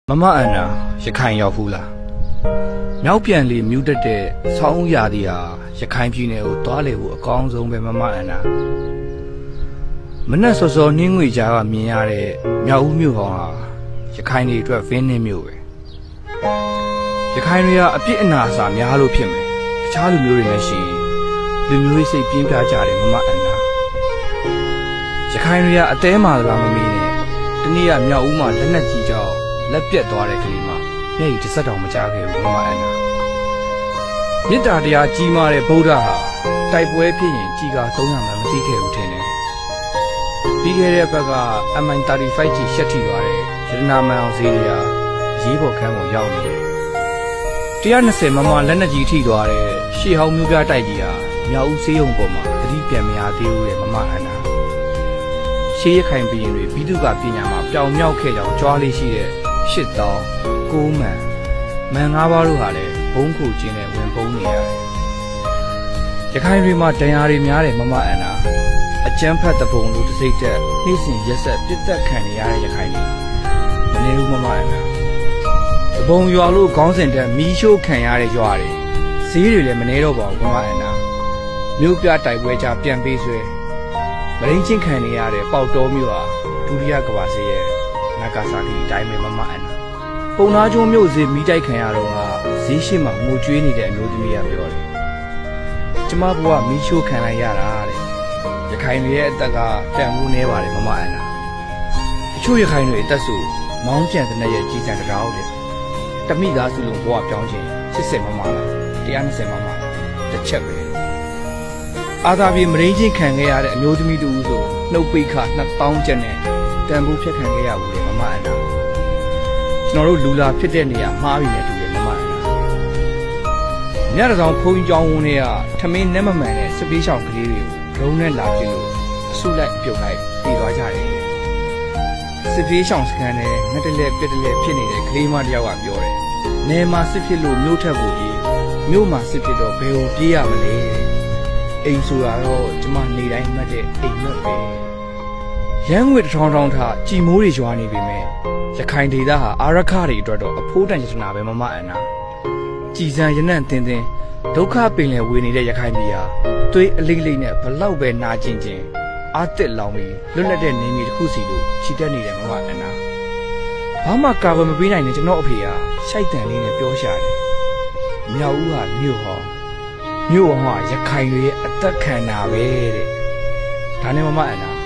Mama Anna, you can't your hula. Now pianly muted the song yadia, you can't pino, dolly who gone on by Mama Anna. Manas was on Ningu Java Miare, Miao Muha, you can't eat to a finny mule. You can't rear a pit in Nasa, Mialo Pime, Charlie Muri machine, the music Pimpa Jari, Mama Anna. You can't rear a tema Ramamine, the near Miauma, the Naji. လက်ပြတ်သွားတဲ့ကလေးမမျက်ရည်တစ်စက်တောင်မကြခဲ့ဘူးမမအန်နာမေတ္တာတရားကြီးမားတဲ့ဗုဒ္ဓဟာတိုက်ပွဲဖြစ်ရင်ကြီးကား300မှမသိခဲ့ဘူးထင်တယ်ပြီးခဲ့တဲ့ဘက်က MI35 ကြီးရှက်ထိသွားတဲ့ရတနာမန်အောင်ဈေးတွေကရေးပေါ်ခန်းကိုရောက်နေတယ်120မမလက်နက်ကြီးထိသွားတဲ့ရှေ့ဟောင်းမျိုးပြတိုက်ကြီးဟာမြောက်ဦးဆေးရုံပေါ်မှာသတိပြန်မရသေးဘူးတဲ့မမအန်နာရှေးရခိုင်ပြည်ရင်တွေဘိတုကပညာမှာပျောင်မြောက်ခဲ့ကြောင်းကြွားလေးရှိတဲ့ရှစ်တောင်းကိုးမန်မန်၅ပါးတို့ဟာလည်းဘုံခုကျင်းနဲ့ဝင်ပုံးနေရတယ်။ရခိုင်တွေမှာတရားတွေများတယ်မမအန်နာအကျန်းဖတ်တပုံလို့တစိမ့်တက်နှိမ့်စင်ရက်ဆက်ပြစ်တက်ခံနေရတဲ့ရခိုင်တွေမနေဘူးမမအန်နာတပုံရွာလို့ခေါင်းစဉ်တက်မီးရှို့ခံရတဲ့ရွာတွေဈေးတွေလည်းမနေတော့ပါဘူးမမအန်နာမြို့ပြတိုက်ပွဲကြပြန်ပေးဆွဲမရင်းချင်းခံနေရတဲ့ပေါတော်မြို့ဟာဒုတိယကမ္ဘာစစ်ရဲ့နာဂါဆာကီအတိုင်းပဲမမအန်နာပုံနာကျွန်းမြို့ဈေးမိတိုက်ခံရတော့ကဈေးရှိမှငိုကြွေးနေတဲ့အမျိုးသမီးကပြောတယ်ကျမဘဝမီးရှို့ခံလိုက်ရတာတဲ့ရခိုင်တွေရဲ့အသက်ကတန်ဖိုးနေပါတယ်မမအန်နာတချို့ရခိုင်တွေအသက်ဆိုမောင်းကြံတဲ့ရဲ့ကြီးစံတောက်တဲ့တမိသားစုလုံးဘဝပြောင်းခြင်း80မမလား120မမလားတစ်ချက်ပဲအာသာပြေမရင်းချင်းခံခဲ့ရတဲ့အမျိုးသမီးတူဆိုနှုတ်ပိတ်ခ2000ကျပ်နဲ့တန်ဖိုးဖြတ်ခံခဲ့ရဘူးလေမမအန်နာကျွန်တော်တို့လူလာဖြစ်တဲ့နေရာမှားပြီနဲ့တူတယ်မမအန်နာညတဆောင်ဖုန်းကြောင်းဝန်းတွေကထမင်းနဲ့မမှန်တဲ့စပေးချောင်ကလေးတွေကိုဒရုန်းနဲ့လာပြလို့အဆုလိုက်ပြုတ်လိုက်ပြေးသွားကြတယ်စပေးချောင်စကန်နဲ့ငှက်တလဲပြက်တလဲဖြစ်နေတဲ့ကလေးမတစ်ယောက်ကပြောတယ်နေမှာစစ်ဖြစ်လို့မြို့ထက်ကိုပြေးမြို့မှာစစ်ဖြစ်တော့ဘယ်ကိုပြေးရမလဲအိမ်ဆိုတာတော့ကျမနေတိုင်းမှတ်တဲ့အိမ်မက်ပဲရန်ငွေထောင်ထောင်ထားကြည်မိုးတွေရွာနေပြီမဲ့ရခိုင်ဒေသဟာအာရခတွေအတွက်တော့အဖိုးတန်ရတနာပဲမမအန်နာကြည်စံရနံ့တင်းတင်းဒုက္ခပင်လယ်ဝေနေတဲ့ရခိုင်ပြည်ဟာသွေးအလိမ့်လိမ့်နဲ့ဘလောက်ပဲနာကျင်ကျင်အာတစ်လောင်ပြီးလွတ်လပ်တဲ့နေမြေတစ်ခုစီလို့ချီတက်နေတယ်မမအန်နာဘာမှကာကွယ်မပေးနိုင်တဲ့ကျွန်တော်အဖေဟာရှိုက်တန်လေးနဲ့ပြောရှာတယ်မြောက်ဦးဟာမြို့ဟောမြို့ဟောရခိုင်တွေရဲ့အသက်ခံတာပဲတဲ့ဒါနဲ့မမအန်နာ